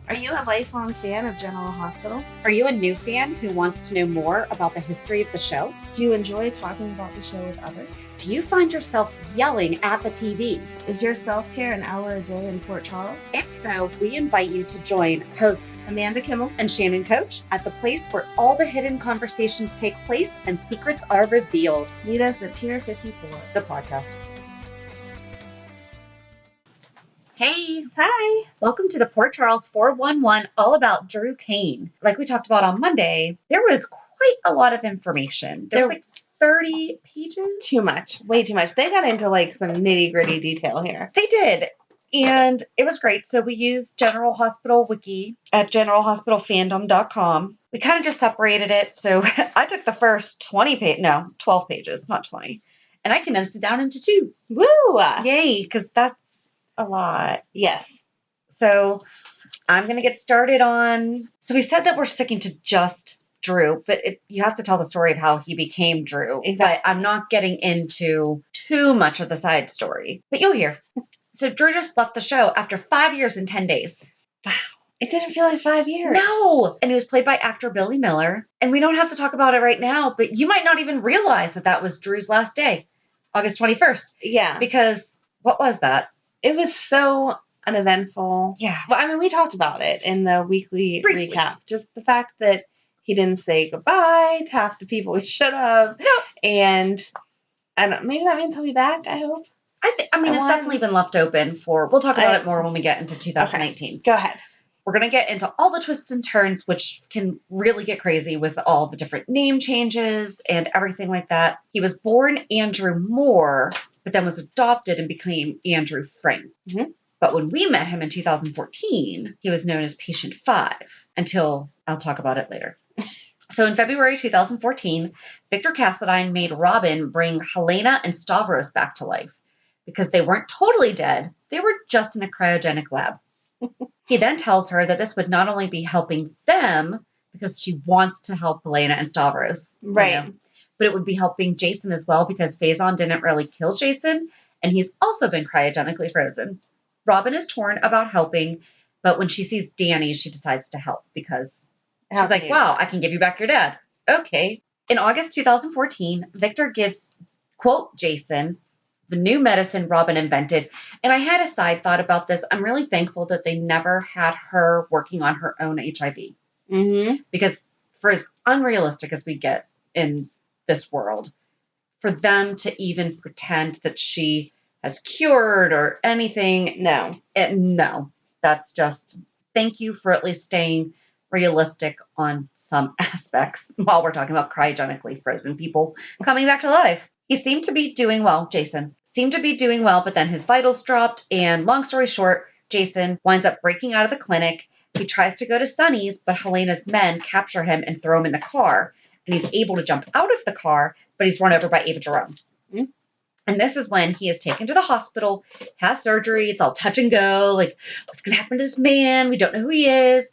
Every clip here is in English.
Are you a lifelong fan of General Hospital? Are you a new fan who wants to know more about the history of the show? Do you enjoy talking about the show with others? Do you find yourself yelling at the TV? Is your self-care an hour a day in Port Charles? If so, we invite you to join hosts Amanda and Shannon Coach at the place where all the hidden conversations take place and secrets are revealed. Meet us at Pier 54, the podcast. Hey! Hi! Welcome to the Port Charles 411, all about Drew Cain. Like we talked about on Monday, there was quite a lot of information. There was like 30 pages? Too much. Way too much. They got into like some nitty-gritty detail here. They did. And it was great. So we used General Hospital Wiki at generalhospitalfandom.com. We kind of just separated it. So I took the first 12 pages, not 20. And I condensed it down into 2. Woo! Yay, because that's a lot. Yes. So I'm going to get started on... So we said that we're sticking to just Drew, but you have to tell the story of how he became Drew. Exactly. But I'm not getting into too much of the side story. But you'll hear. So Drew just left the show after 5 years and 10 days. Wow. It didn't feel like 5 years. No! And he was played by actor Billy Miller. And we don't have to talk about it right now, but you might not even realize that that was Drew's last day, August 21st. Yeah. Because what was that? It was so uneventful. Yeah. Well, I mean, we talked about it in the weekly Briefly. recap. Just the fact that he didn't say goodbye to half the people he should have. No. And maybe that means he'll be back, I hope. It's definitely been left open for... We'll talk about it more when we get into 2019. Okay. Go ahead. We're going to get into all the twists and turns, which can really get crazy with all the different name changes and everything like that. He was born Andrew Moore, but then was adopted and became Andrew Frank. Mm-hmm. But when we met him in 2014, he was known as Patient 5, until I'll talk about it later. So in February 2014, Victor Cassadine made Robin bring Helena and Stavros back to life because they weren't totally dead. They were just in a cryogenic lab. He then tells her that this would not only be helping them, because she wants to help Helena and Stavros, right? But it would be helping Jason as well, because Faison didn't really kill Jason, and he's also been cryogenically frozen. Robin is torn about helping, but when she sees Danny, she decides to help because she's like, wow, I can give you back your dad. Okay. In August 2014, Victor gives, quote, Jason the new medicine Robin invented. And I had a side thought about this. I'm really thankful that they never had her working on her own HIV. Mm-hmm. Because for as unrealistic as we get in this world, for them to even pretend that she has cured or anything, no. That's just, thank you for at least staying realistic on some aspects while we're talking about cryogenically frozen people coming back to life. He seemed to be doing well, Jason. Seemed to be doing well, but then his vitals dropped, and long story short, Jason winds up breaking out of the clinic. He tries to go to Sunny's, but Helena's men capture him and throw him in the car, and he's able to jump out of the car, but he's run over by Ava Jerome. Mm-hmm. And this is when he is taken to the hospital, has surgery, it's all touch and go, like, what's going to happen to this man? We don't know who he is.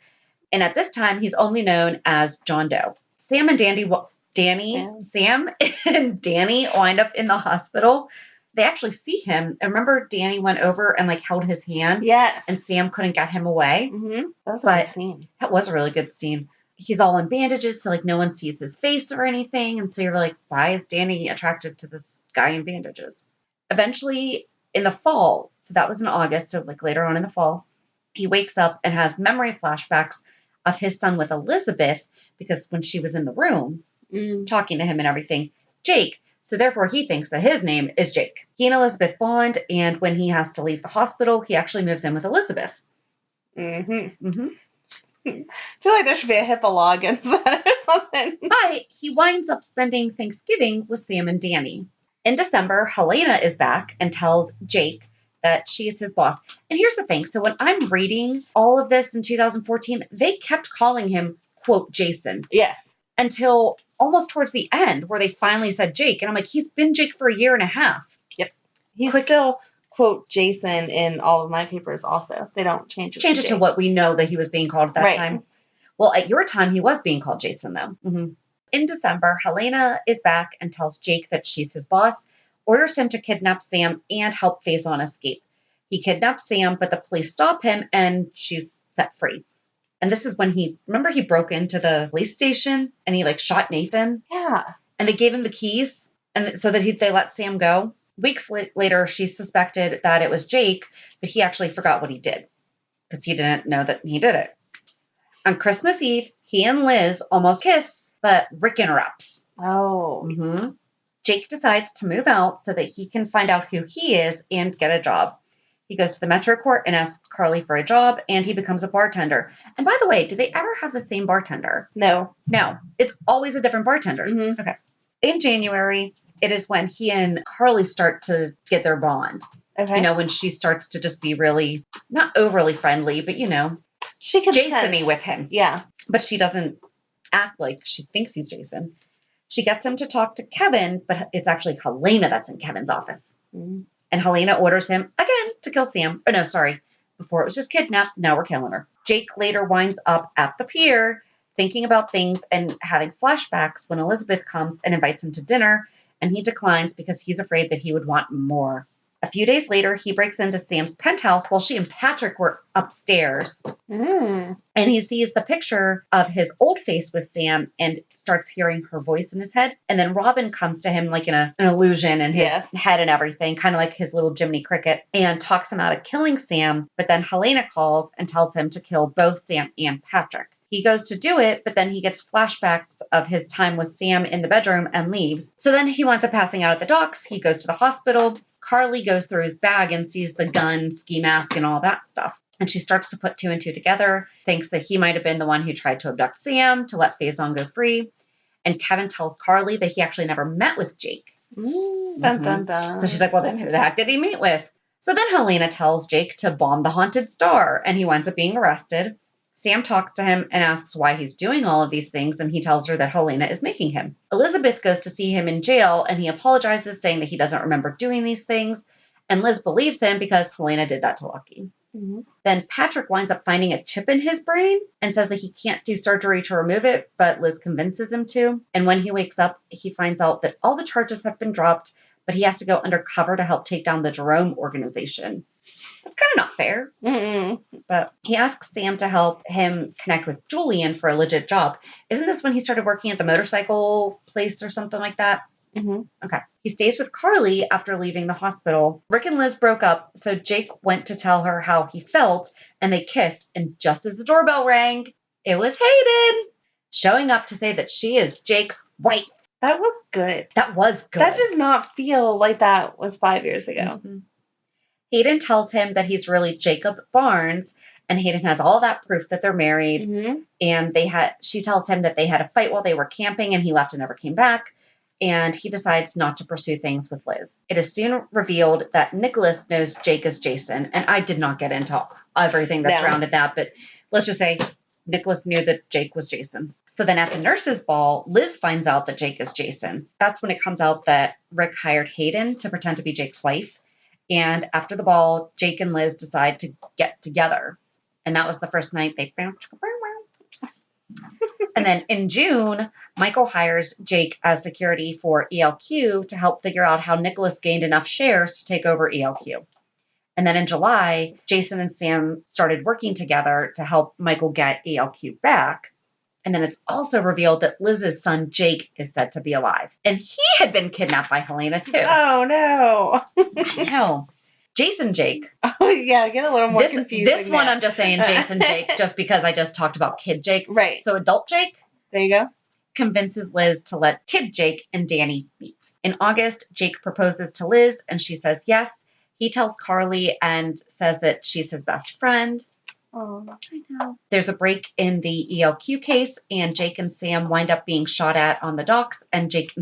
And at this time, he's only known as John Doe. Sam and Danny wind up in the hospital. They actually see him. I remember Danny went over and like held his hand. Yes. And Sam couldn't get him away. Mm-hmm. That was a good scene. That was a really good scene. He's all in bandages, so like no one sees his face or anything. And so you're like, why is Danny attracted to this guy in bandages? Eventually, in the fall, so that was in August, so like later on in the fall, he wakes up and has memory flashbacks of his son with Elizabeth, because when she was in the room talking to him and everything, Jake. So therefore he thinks that his name is Jake. He and Elizabeth bond, and when he has to leave the hospital, he actually moves in with Elizabeth. Mm-hmm. Mm-hmm. I feel like there should be a HIPAA law against that or something. But he winds up spending Thanksgiving with Sam and Danny. In December, Helena is back and tells Jake that she's his boss. And here's the thing. So when I'm reading all of this in 2014, they kept calling him, quote, Jason. Yes. Until almost towards the end where they finally said Jake. And I'm like, he's been Jake for a year and a half. Yep. He's still, quote, Jason in all of my papers also. They don't change it. Change it to what we know that he was being called at that time. Well, at your time, he was being called Jason, though. Mm-hmm. In December, Helena is back and tells Jake that she's his boss, orders him to kidnap Sam and help Faison escape. He kidnaps Sam, but the police stop him and she's set free. And this is when he broke into the police station and he like shot Nathan Yeah. and they gave him the keys and so that they let Sam go. Weeks later, she suspected that it was Jake, but he actually forgot what he did because he didn't know that he did it. On Christmas Eve, he and Liz almost kiss, but Rick interrupts. Oh. Mm-hmm. Jake decides to move out so that he can find out who he is and get a job. He goes to the Metro Court and asks Carly for a job, and he becomes a bartender. And by the way, do they ever have the same bartender? No. No. It's always a different bartender. Mm-hmm. Okay. In January, it is when he and Carly start to get their bond. Okay. You know, when she starts to just be really, not overly friendly, but, you know, she can Jason-y sense. with him. Yeah. But she doesn't act like she thinks he's Jason. She gets him to talk to Kevin, but it's actually Helena that's in Kevin's office. Mm-hmm. And Helena orders him, again, to kill Sam. Oh, no, sorry. Before it was just kidnapped. Now we're killing her. Jake later winds up at the pier thinking about things and having flashbacks when Elizabeth comes and invites him to dinner. And he declines because he's afraid that he would want more. A few days later, he breaks into Sam's penthouse while she and Patrick were upstairs. Mm. And he sees the picture of his old face with Sam and starts hearing her voice in his head. And then Robin comes to him like in an illusion in his head and everything, kind of like his little Jiminy Cricket, and talks him out of killing Sam. But then Helena calls and tells him to kill both Sam and Patrick. He goes to do it, but then he gets flashbacks of his time with Sam in the bedroom and leaves. So then he winds up passing out at the docks. He goes to the hospital. Carly goes through his bag and sees the gun, ski mask, and all that stuff. And she starts to put two and two together, thinks that he might have been the one who tried to abduct Sam to let Faison go free. And Kevin tells Carly that he actually never met with Jake. Dun, dun, dun. So she's like, well, then who the heck did he meet with? So then Helena tells Jake to bomb the haunted star, and he winds up being arrested. Sam talks to him and asks why he's doing all of these things, and he tells her that Helena is making him. Elizabeth goes to see him in jail, and he apologizes, saying that he doesn't remember doing these things. And Liz believes him because Helena did that to Lucky. Mm-hmm. Then Patrick winds up finding a chip in his brain and says that he can't do surgery to remove it, but Liz convinces him to. And when he wakes up, he finds out that all the charges have been dropped, but he has to go undercover to help take down the Jerome organization. That's kind of not fair. Mm-mm. But he asks Sam to help him connect with Julian for a legit job. Isn't this when he started working at the motorcycle place or something like that? Mm-hmm. Okay. He stays with Carly after leaving the hospital. Rick and Liz broke up, so Jake went to tell her how he felt, and they kissed. And just as the doorbell rang, it was Hayden showing up to say that she is Jake's wife. That was good. That was good. That does not feel like that was 5 years ago. Mm-hmm. Hayden tells him that he's really Jacob Barnes, and Hayden has all that proof that they're married. Mm-hmm. And she tells him that they had a fight while they were camping, and he left and never came back. And he decides not to pursue things with Liz. It is soon revealed that Nicholas knows Jake is Jason, and I did not get into everything that surrounded that, but let's just say Nicholas knew that Jake was Jason. So then at the nurse's ball, Liz finds out that Jake is Jason. That's when it comes out that Rick hired Hayden to pretend to be Jake's wife. And after the ball, Jake and Liz decide to get together. And that was the first night they... And then in June, Michael hires Jake as security for ELQ to help figure out how Nicholas gained enough shares to take over ELQ. And then in July, Jason and Sam started working together to help Michael get ELQ back. And then it's also revealed that Liz's son, Jake, is said to be alive. And he had been kidnapped by Helena, too. Oh, no. I know. Jason Jake. Oh, yeah, get a little more confusing. This one, I'm just saying Jason Jake, just because I just talked about Kid Jake. Right. So adult Jake. There you go. Convinces Liz to let Kid Jake and Danny meet. In August, Jake proposes to Liz, and she says yes. He tells Carly and says that she's his best friend. Oh, I know. There's a break in the ELQ case, and Jake and Sam wind up being shot at on the docks, and Jake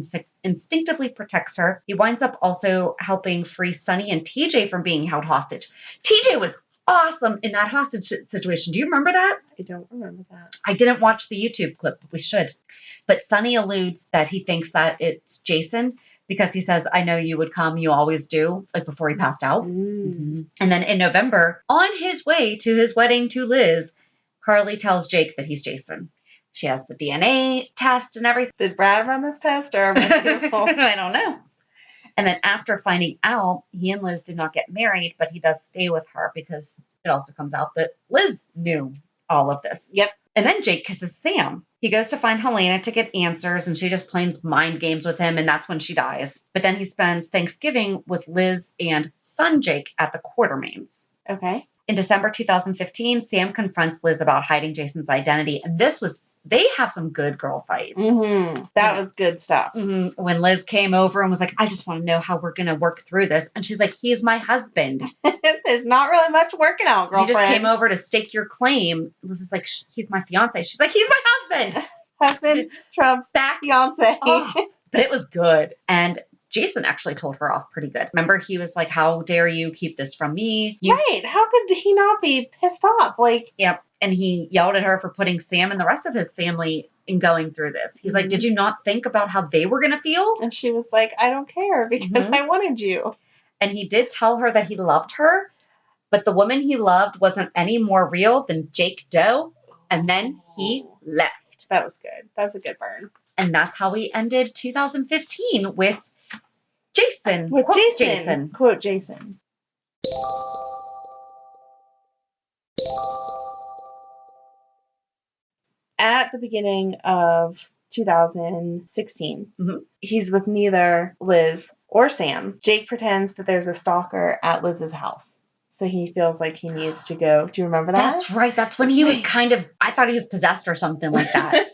instinctively protects her. He winds up also helping free Sunny and TJ from being held hostage. TJ was awesome in that hostage situation. Do you remember that? I don't remember that. I didn't watch the YouTube clip, but we should. But Sunny alludes that he thinks that it's Jason because he says, I know you would come, you always do, like before he passed out. Mm-hmm. And then in November, on his way to his wedding to Liz, Carly tells Jake that he's Jason. She has the DNA test and everything. Did Brad run this test or am I fearful? I don't know. And then after finding out, he and Liz did not get married, but he does stay with her because it also comes out that Liz knew all of this. Yep. And then Jake kisses Sam. He goes to find Helena to get answers, and she just plays mind games with him, and that's when she dies. But then he spends Thanksgiving with Liz and son Jake at the Quartermains. Okay. In December 2015, Sam confronts Liz about hiding Jason's identity, and they have some good girl fights. Mm-hmm. That was good stuff. Mm-hmm. When Liz came over and was like, I just want to know how we're going to work through this. And she's like, he's my husband. There's not really much working out, girlfriend. You just came over to stake your claim. Liz is like, he's my fiance. She's like, he's my husband. Husband trumps Back. fiance. Oh, but it was good. And Jason actually told her off pretty good. Remember, he was like, how dare you keep this from me? Right. How could he not be pissed off? Like, yep. And he yelled at her for putting Sam and the rest of his family in going through this. He's like, did you not think about how they were going to feel? And she was like, I don't care because I wanted you. And he did tell her that he loved her, but the woman he loved wasn't any more real than Jake Doe. And then he left. That was good. That was a good burn. And that's how we ended 2015 with Jason. With Quote Jason. Jason. Quote Jason. At the beginning of 2016, he's with neither Liz or Sam. Jake pretends that there's a stalker at Liz's house. So he feels like he needs to go. Do you remember that? That's right. That's when he was kind of, I thought he was possessed or something like that.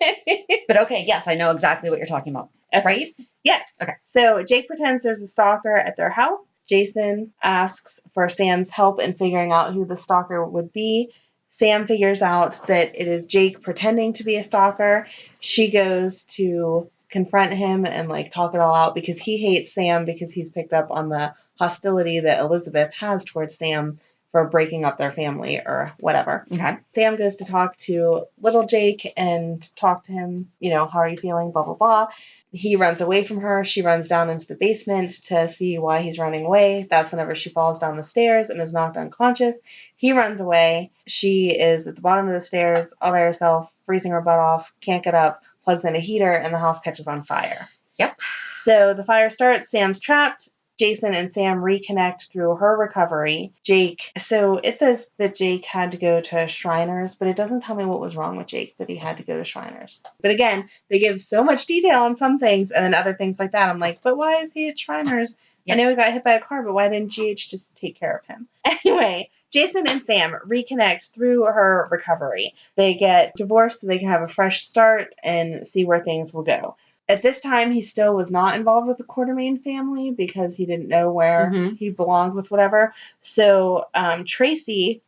But okay, yes, I know exactly what you're talking about. Right? Yes. Okay. So Jake pretends there's a stalker at their house. Jason asks for Sam's help in figuring out who the stalker would be. Sam figures out that it is Jake pretending to be a stalker. She goes to confront him and like talk it all out because he hates Sam because he's picked up on the hostility that Elizabeth has towards Sam for breaking up their family or whatever. Okay. Sam goes to talk to little Jake and talk to him, how are you feeling, blah, blah, blah. He runs away from her. She runs down into the basement to see why he's running away. That's whenever she falls down the stairs and is knocked unconscious. He runs away. She is at the bottom of the stairs all by herself, freezing her butt off, can't get up, plugs in a heater, and the house catches on fire. Yep. So the fire starts. Sam's trapped. Jason and Sam reconnect through her recovery. So it says that Jake had to go to Shriners, but it doesn't tell me what was wrong with Jake that he had to go to Shriners. But again, they give so much detail on some things and then other things like that. I'm like, but why is he at Shriners? Yep. I know he got hit by a car, but why didn't GH just take care of him? Anyway, Jason and Sam reconnect through her recovery. They get divorced so they can have a fresh start and see where things will go. At this time, he still was not involved with the Quartermain family because he didn't know where he belonged with whatever. So Tracy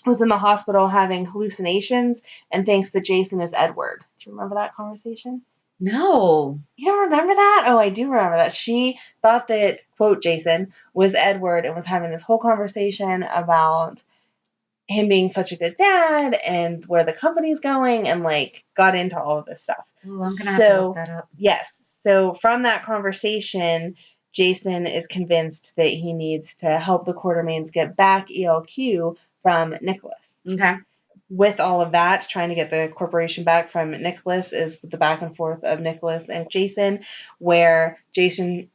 was in the hospital having hallucinations and thinks that Jason is Edward. Do you remember that conversation? No. You don't remember that? Oh, I do remember that. She thought that, quote, Jason was Edward and was having this whole conversation about him being such a good dad and where the company's going and like got into all of this stuff. Ooh, I'm gonna have to look that up. Yes. So from that conversation, Jason is convinced that he needs to help the Quartermains get back ELQ from Nicholas. Okay. With all of that, trying to get the corporation back from Nicholas is the back and forth of Nicholas and Jason, where Jason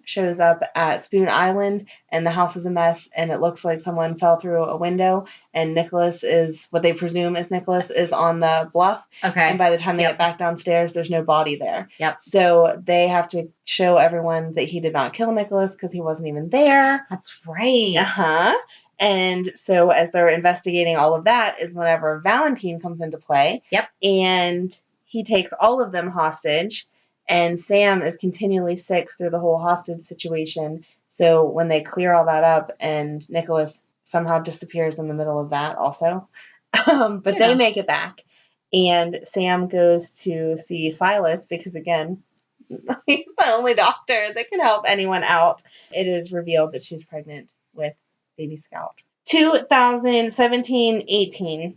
shows up at Spoon Island and the house is a mess and it looks like someone fell through a window and Nicholas is, what they presume is Nicholas, is on the bluff. Okay. And by the time they get back downstairs, there's no body there. Yep. So they have to show everyone that he did not kill Nicholas because he wasn't even there. That's right. Uh-huh. And so as they're investigating all of that is whenever Valentine comes into play. Yep. And he takes all of them hostage. And Sam is continually sick through the whole hostage situation. So when they clear all that up and Nicholas somehow disappears in the middle of that also. But they make it back. And Sam goes to see Silas because, again, he's the only doctor that can help anyone out. It is revealed that she's pregnant with baby Scout. 2017-18.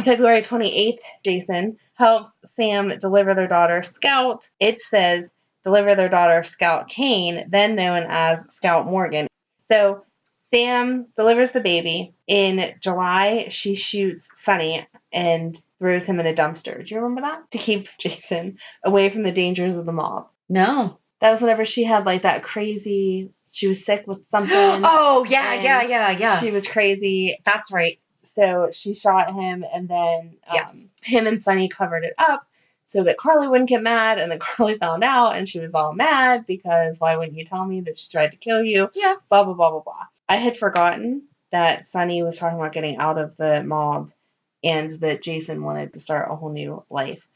February 28th, Jason helps Sam deliver their daughter, Scout. It says deliver their daughter, Scout Cain, then known as Scout Morgan. So Sam delivers the baby. In July, she shoots Sonny and throws him in a dumpster. Do you remember that? To keep Jason away from the dangers of the mob. No. That was whenever she had like that crazy, she was sick with something. Oh, yeah. She was crazy. That's right. So she shot him, and then Yes. him and Sonny covered it up so that Carly wouldn't get mad, and then Carly found out, and she was all mad because why wouldn't you tell me that she tried to kill you? Yeah. Blah, blah, blah, blah, blah. I had forgotten that Sonny was talking about getting out of the mob and that Jason wanted to start a whole new life.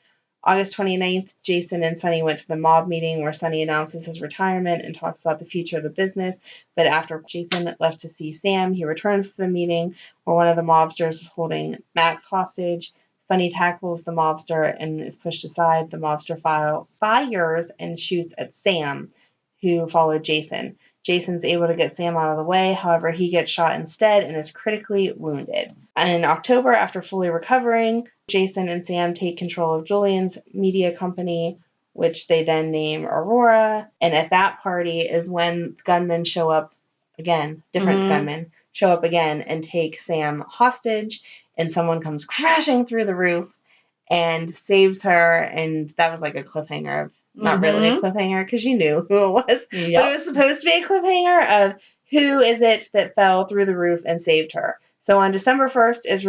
August 29th, Jason and Sonny went to the mob meeting where Sonny announces his retirement and talks about the future of the business. But after Jason left to see Sam, he returns to the meeting where one of the mobsters is holding Max hostage. Sonny tackles the mobster and is pushed aside. The mobster fires and shoots at Sam, who followed Jason. Jason's able to get Sam out of the way. However, he gets shot instead and is critically wounded. In October, after fully recovering, Jason and Sam take control of Julian's media company, which they then name Aurora. And at that party is when gunmen show up again, different gunmen show up again and take Sam hostage. And someone comes crashing through the roof and saves her. And that was like a cliffhanger of not really a cliffhanger because you knew who it was. Yep. But it was supposed to be a cliffhanger of who is it that fell through the roof and saved her. So on December 1st is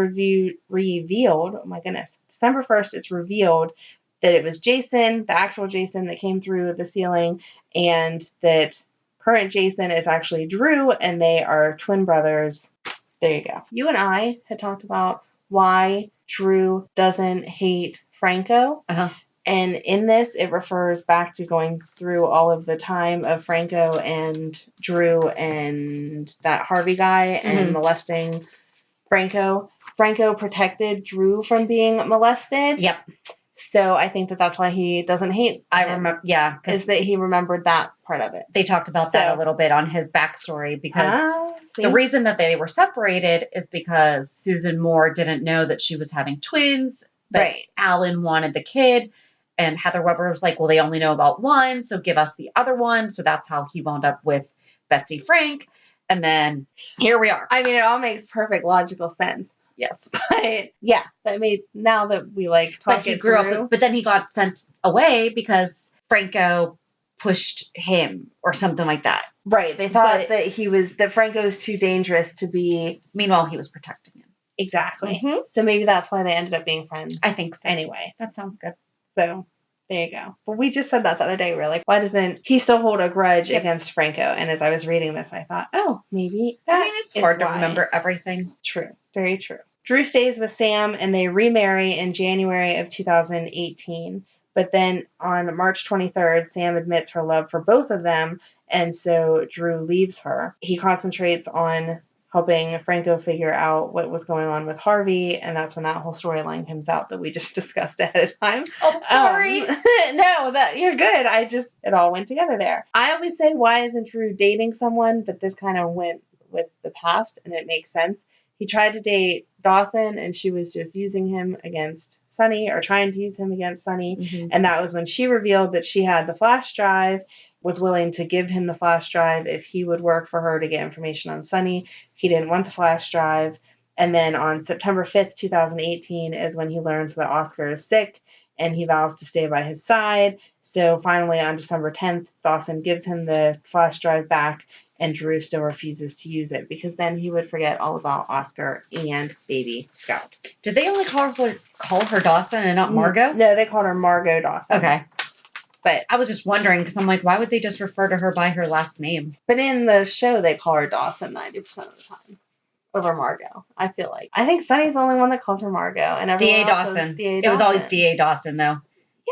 revealed, oh my goodness, December 1st it's revealed that it was Jason, the actual Jason that came through the ceiling, and that current Jason is actually Drew, and they are twin brothers. There you go. You and I had talked about why Drew doesn't hate Franco. Uh-huh. And in this, it refers back to going through all of the time of Franco and Drew and that Harvey guy and molesting Franco. Franco protected Drew from being molested. Yep. So I think that that's why he doesn't hate I him, remember, yeah. is that he remembered that part of it. They talked about that a little bit on his backstory because See? the reason that they were separated is because Susan Moore didn't know that she was having twins, but Right. Alan wanted the kid. And Heather Weber was like, well, they only know about one, so give us the other one. So that's how he wound up with Betsy Frank. And then here we are. I mean, it all makes perfect logical sense. Yes. But yeah, I mean, now that we like talk But he it grew through, up, but then he got sent away because Franco pushed him or something like that. right? They thought that Franco's too dangerous to be. Meanwhile, he was protecting him. Exactly. Mm-hmm. So maybe that's why they ended up being friends. I think so. Anyway, That sounds good. so there you go. But we just said that the other day. We were like, why doesn't he still hold a grudge against Franco? And as I was reading this, I thought, oh, maybe that I mean, it's hard to remember everything. True. Very true. Drew stays with Sam and they remarry in January of 2018. But then on March 23rd, Sam admits her love for both of them. And so Drew leaves her. He concentrates on helping Franco figure out what was going on with Harvey. And that's when that whole storyline comes out that we just discussed ahead of time. Oh, sorry. No, that you're good. It all went together there. I always say, why isn't Drew dating someone? But this kind of went with the past and it makes sense. He tried to date Dawson and she was just using him against Sonny or trying to use him against Sonny. Mm-hmm. And that was when she revealed that she had the flash drive, was willing to give him the flash drive if he would work for her to get information on Sonny. He didn't want the flash drive. And then on September 5th, 2018 is when he learns that Oscar is sick and he vows to stay by his side. So finally on December 10th, Dawson gives him the flash drive back and Drew still refuses to use it because then he would forget all about Oscar and baby Scout. Did they only call her Dawson and not Margot? No, they called her Margot Dawson. Okay. But I was just wondering because I'm like, why would they just refer to her by her last name? But in the show, they call her Dawson 90% of the time over Margot. I feel like. I think Sonny's the only one that calls her Margot, and D.A. Dawson. It was always D.A. Dawson, though.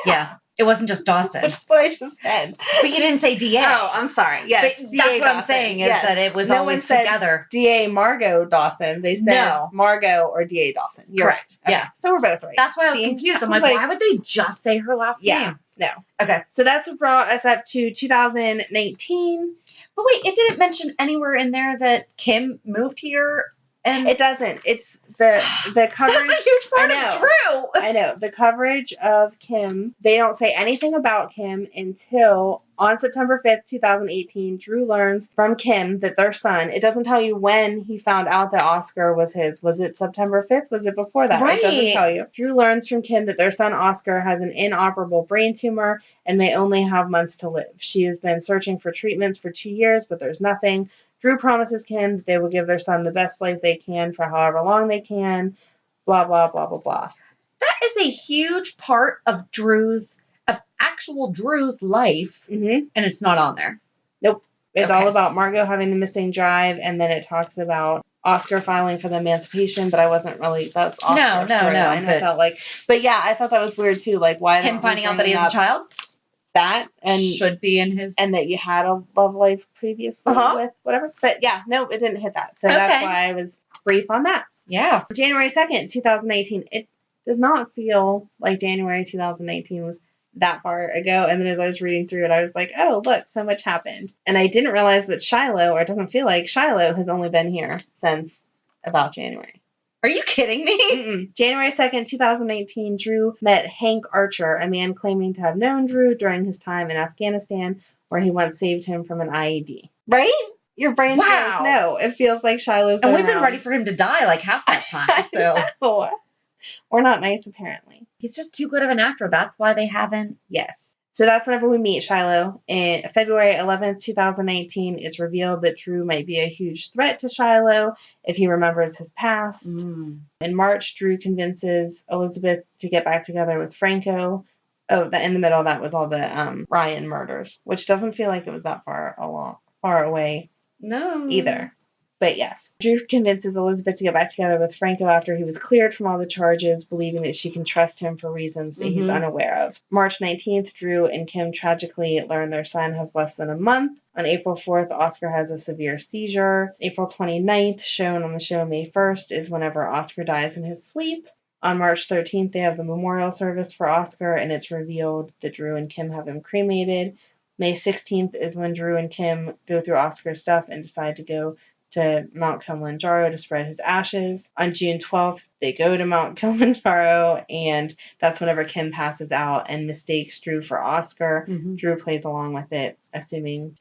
Yeah. It wasn't just Dawson. That's what I just said. But you didn't say D.A. Oh, I'm sorry. Yes, but that's what I'm saying is that it was always together. D.A. Margot Dawson. They said Margot or D.A. Dawson. You're correct. Right. Okay. Yeah. So we're both right. That's why I was confused. I'm like, why would they just say her last name? No. Okay. So that's what brought us up to 2019. But wait, it didn't mention anywhere in there that Kim moved here. And it doesn't. It's the coverage. That's a huge part of Drew. I know. The coverage of Kim, they don't say anything about Kim until on September 5th, 2018, Drew learns from Kim that their son, it doesn't tell you when he found out that Oscar was his. Was it September 5th? Was it before that? Right. It doesn't tell you. Drew learns from Kim that their son Oscar has an inoperable brain tumor and may only have months to live. She has been searching for treatments for 2 years, but there's nothing. Drew promises Kim that they will give their son the best life they can for however long they can. Blah, blah, blah, blah, blah. That is a huge part of actual Drew's life, Mm-hmm. and it's not on there. Nope. It's Okay. all about Margot having the missing drive, and then it talks about Oscar filing for the emancipation, but I wasn't really, that's Oscar's storyline. I felt like, but yeah, I thought that was weird too. Like, why him finding out that he has a child? That and should be in his, and that you had a love life previously with whatever. But yeah, no, it didn't hit that. So that's why I was brief on that. Yeah. January 2nd, 2018. It does not feel like January 2018 was that far ago. And then as I was reading through it, I was like, oh, look, so much happened. And I didn't realize that Shiloh, or it doesn't feel like Shiloh, has only been here since about January. Are you kidding me? Mm-mm. January 2nd, 2018, Drew met Hank Archer, a man claiming to have known Drew during his time in Afghanistan, where he once saved him from an IED. Right? Your brain's like, no, it feels like Shiloh's and we've been ready for him to die like half that time. So we're not nice, apparently. He's just too good of an actor. That's why they haven't. Yes. So that's whenever we meet Shiloh. In February 11th, 2019, it's revealed that Drew might be a huge threat to Shiloh if he remembers his past. In March, Drew convinces Elizabeth to get back together with Franco. Oh, in the middle, that was all the Ryan murders, which doesn't feel like it was that far away. No. Either. But yes. Drew convinces Elizabeth to get back together with Franco after he was cleared from all the charges, believing that she can trust him for reasons that he's unaware of. March 19th, Drew and Kim tragically learn their son has less than a month. On April 4th, Oscar has a severe seizure. April 29th, shown on the show May 1st, is whenever Oscar dies in his sleep. On March 13th, they have the memorial service for Oscar, and it's revealed that Drew and Kim have him cremated. May 16th is when Drew and Kim go through Oscar's stuff and decide to go to Mount Kilimanjaro to spread his ashes. On June 12th, they go to Mount Kilimanjaro, and that's whenever Kim passes out and mistakes Drew for Oscar. Drew plays along with it, assuring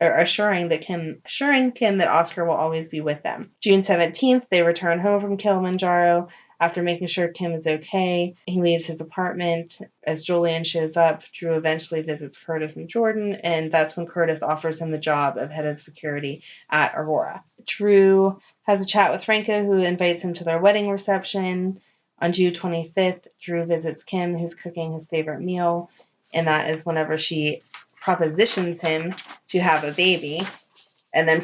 Kim that Oscar will always be with them. June 17th, they return home from Kilimanjaro. After making sure Kim is okay, he leaves his apartment. As Julian shows up, Drew eventually visits Curtis and Jordan, and that's when Curtis offers him the job of head of security at Aurora. Drew has a chat with Franco, who invites him to their wedding reception. On June 25th, Drew visits Kim, who's cooking his favorite meal, and that is whenever she propositions him to have a baby, and then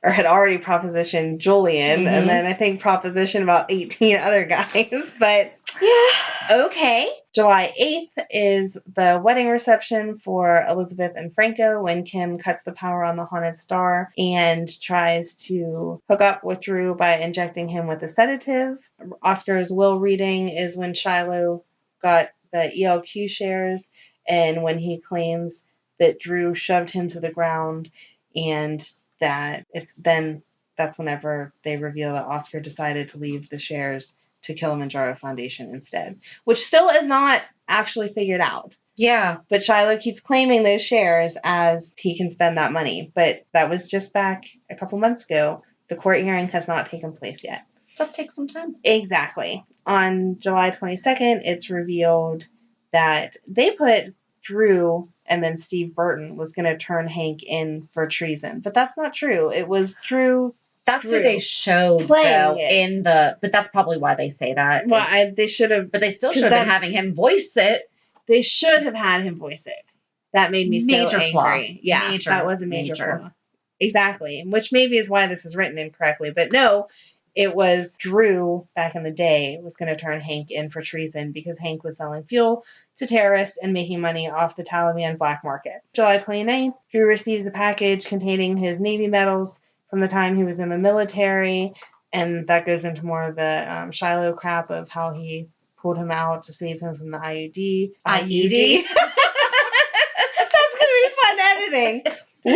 had already propositioned Julian, and then I think propositioned about 18 other guys, but yeah, okay. July 8th is the wedding reception for Elizabeth and Franco when Kim cuts the power on the Haunted Star and tries to hook up with Drew by injecting him with a sedative. Oscar's will reading is when Shiloh got the ELQ shares, and when he claims that Drew shoved him to the ground, and that's whenever they reveal that Oscar decided to leave the shares to Kilimanjaro Foundation instead, which still is not actually figured out. Yeah. But Shiloh keeps claiming those shares as he can spend that money. But that was just back a couple months ago. The court hearing has not taken place yet. Stuff takes some time. Exactly. On July 22nd, it's revealed that they put Drew and then Steve Burton was going to turn Hank in for treason. But that's not true. It was Drew. That's who they showed, though, in the... But that's probably why they say that. Well, they should have... But they still should have been having him voice it. They should have had him voice it. That made me so angry. Flaw. Yeah, that was a major flaw. Exactly. Which maybe is why this is written incorrectly. But no, it was Drew, back in the day, was going to turn Hank in for treason because Hank was selling fuel to terrorists and making money off the Taliban black market. July 29th, Drew receives a package containing his Navy medals from the time he was in the military, and that goes into more of the Shiloh crap of how he pulled him out to save him from the IUD. IUD? That's going to be fun editing. Woo!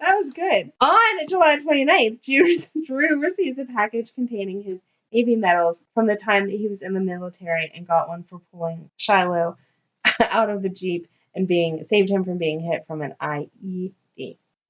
That was good. On July 29th, Drew receives a package containing his Navy medals from the time that he was in the military and got one for pulling Shiloh out of the Jeep and saved him from being hit from an IED.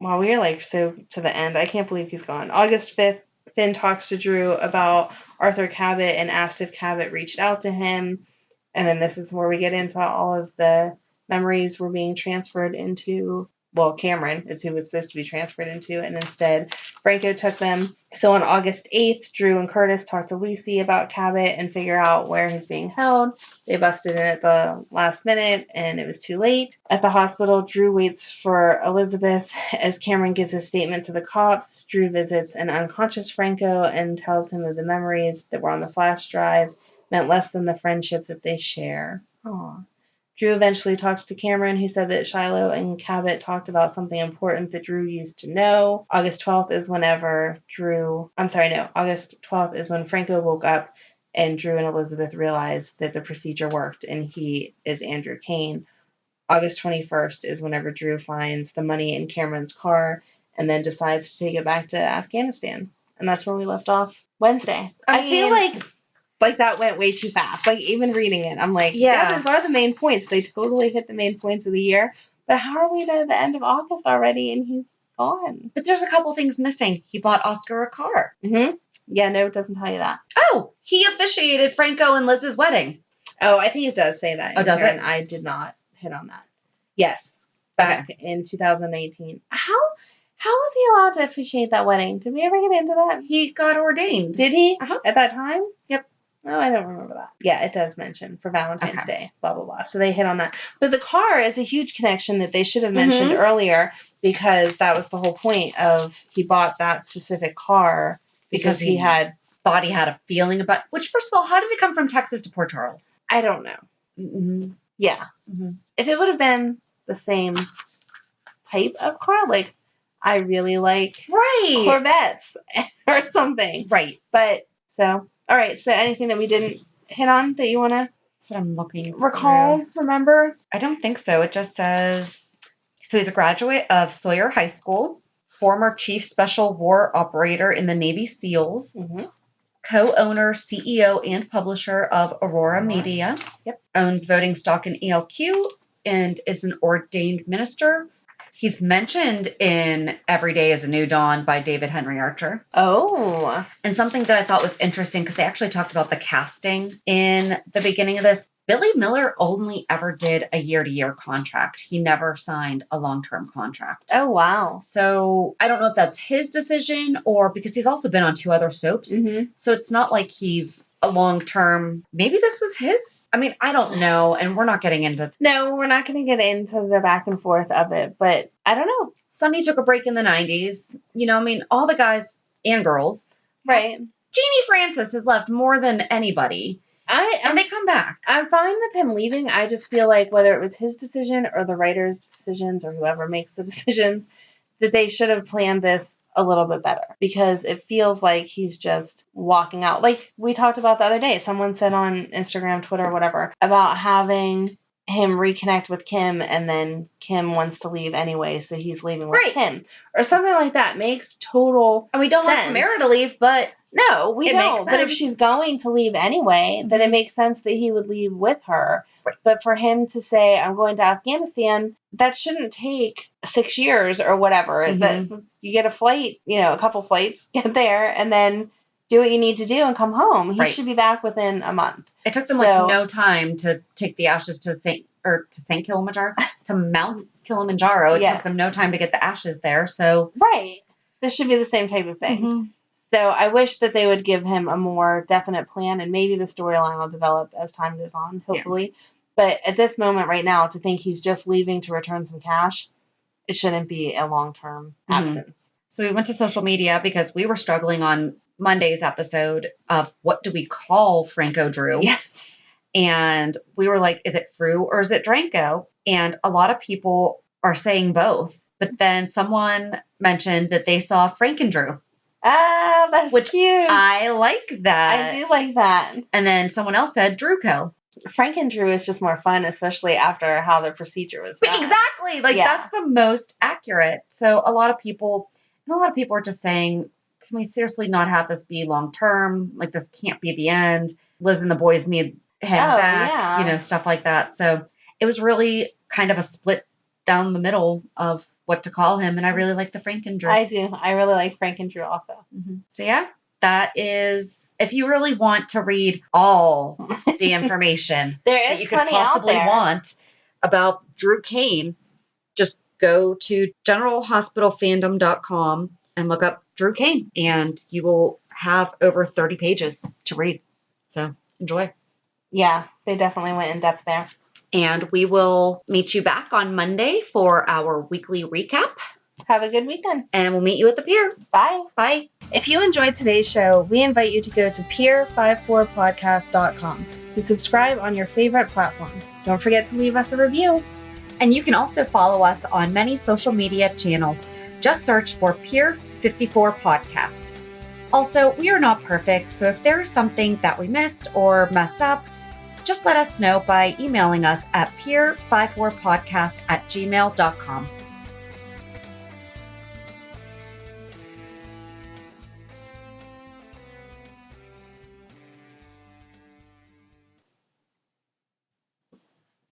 Wow, we are so to the end. I can't believe he's gone. August 5th, Finn talks to Drew about Arthur Cabot and asked if Cabot reached out to him. And then this is where we get into all of the memories were being transferred into well, Cameron is who was supposed to be transferred into, and instead Franco took them. So on August 8th, Drew and Curtis talked to Lucy about Cabot and figure out where he's being held. They busted in at the last minute, and it was too late. At the hospital, Drew waits for Elizabeth. As Cameron gives his statement to the cops, Drew visits an unconscious Franco and tells him of the memories that were on the flash drive meant less than the friendship that they share. Aww. Drew eventually talks to Cameron, who said that Shiloh and Cabot talked about something important that Drew used to know. August 12th is August 12th is when Franco woke up and Drew and Elizabeth realized that the procedure worked and he is Andrew Cain. August 21st is whenever Drew finds the money in Cameron's car and then decides to take it back to Afghanistan. And that's where we left off Wednesday. I feel like that went way too fast. Like, even reading it, I'm like, yeah, those are the main points. They totally hit the main points of the year. But how are we to the end of August already and he's gone? But there's a couple things missing. He bought Oscar a car. Mm-hmm. Yeah, no, it doesn't tell you that. Oh, he officiated Franco and Liz's wedding. Oh, I think it does say that. Oh, does it? And I did not hit on that. Yes. Back in 2018. How was he allowed to officiate that wedding? Did we ever get into that? He got ordained. Did he? Uh-huh. At that time? Yep. Oh, I don't remember that. Yeah, it does mention for Valentine's Day, blah, blah, blah. So they hit on that. But the car is a huge connection that they should have mentioned earlier, because that was the whole point of he bought that specific car because he had thought he had a feeling about, which, first of all, how did it come from Texas to Port Charles? I don't know. Mm-hmm. Yeah. Mm-hmm. If it would have been the same type of car, like, I really like Corvettes or something. Right. But, so, all right. So anything that we didn't hit on that you want to That's what I'm looking recall, remember? I don't think so. It just says, so he's a graduate of Sawyer High School, former chief special war operator in the Navy SEALs, co-owner, CEO, and publisher of Aurora Media. Yep. Owns voting stock in ELQ and is an ordained minister. He's mentioned in Every Day is a New Dawn by David Henry Archer. Oh. And something that I thought was interesting, because they actually talked about the casting in the beginning of this. Billy Miller only ever did a year-to-year contract. He never signed a long-term contract. Oh, wow. So I don't know if that's his decision, or because he's also been on 2 other soaps. Mm-hmm. So it's not like he's a long-term, maybe this was his? I mean, I don't know. And we're not getting into... No, we're not going to get into the back and forth of it, but I don't know. Sonny took a break in the 90s. You know, I mean, all the guys and girls. Right. Jeannie Francis has left more than anybody. And they come back. I'm fine with him leaving. I just feel like whether it was his decision or the writer's decisions or whoever makes the decisions, that they should have planned this a little bit better, because it feels like he's just walking out. Like we talked about the other day, someone said on Instagram, Twitter, whatever, about having him reconnect with Kim, and then Kim wants to leave anyway, so he's leaving with Kim. Or something like that makes total And we don't sense. want Tamara to leave, but... No, we don't. But if she's going to leave anyway, then it makes sense that he would leave with her. Right. But for him to say, I'm going to Afghanistan, that shouldn't take 6 years or whatever. Mm-hmm. You get a flight, a couple flights, get there, and then do what you need to do and come home. He should be back within a month. It took them no time to take the ashes to St. Kilimanjaro, to Mount Kilimanjaro. It took them no time to get the ashes there. So this should be the same type of thing. Mm-hmm. So I wish that they would give him a more definite plan, and maybe the storyline will develop as time goes on, hopefully. Yeah. But at this moment right now, to think he's just leaving to return some cash, it shouldn't be a long-term absence. So we went to social media because we were struggling on Monday's episode of what do we call Franco Drew? Yes. And we were like, is it Fru or is it Dranko? And a lot of people are saying both. But then someone mentioned that they saw Frankendrew. Ah, that's cute. I like that. I do like that. And then someone else said Drewco. Frankendrew is just more fun, especially after how the procedure was done. Exactly. That's the most accurate. So a lot of people are just saying, can we seriously not have this be long term? Like, this can't be the end. Liz and the boys need him back. Yeah. Stuff like that. So it was really kind of a split down the middle of what to call him, and I really like the Frankendrew. I do. I really like Frankendrew also. Mm-hmm. So yeah, that is, if you really want to read all the information there is that you could possibly want about Drew Cain, just go to generalhospitalfandom.com and look up Drew Cain, and you will have over 30 pages to read. So enjoy. Yeah, they definitely went in depth there. And we will meet you back on Monday for our weekly recap. Have a good weekend. And we'll meet you at the pier. Bye. Bye. If you enjoyed today's show, we invite you to go to pier54podcast.com to subscribe on your favorite platform. Don't forget to leave us a review. And you can also follow us on many social media channels. Just search for Pier 54 Podcast. Also, we are not perfect, so if there is something that we missed or messed up, just let us know by emailing us at pier54podcast@gmail.com.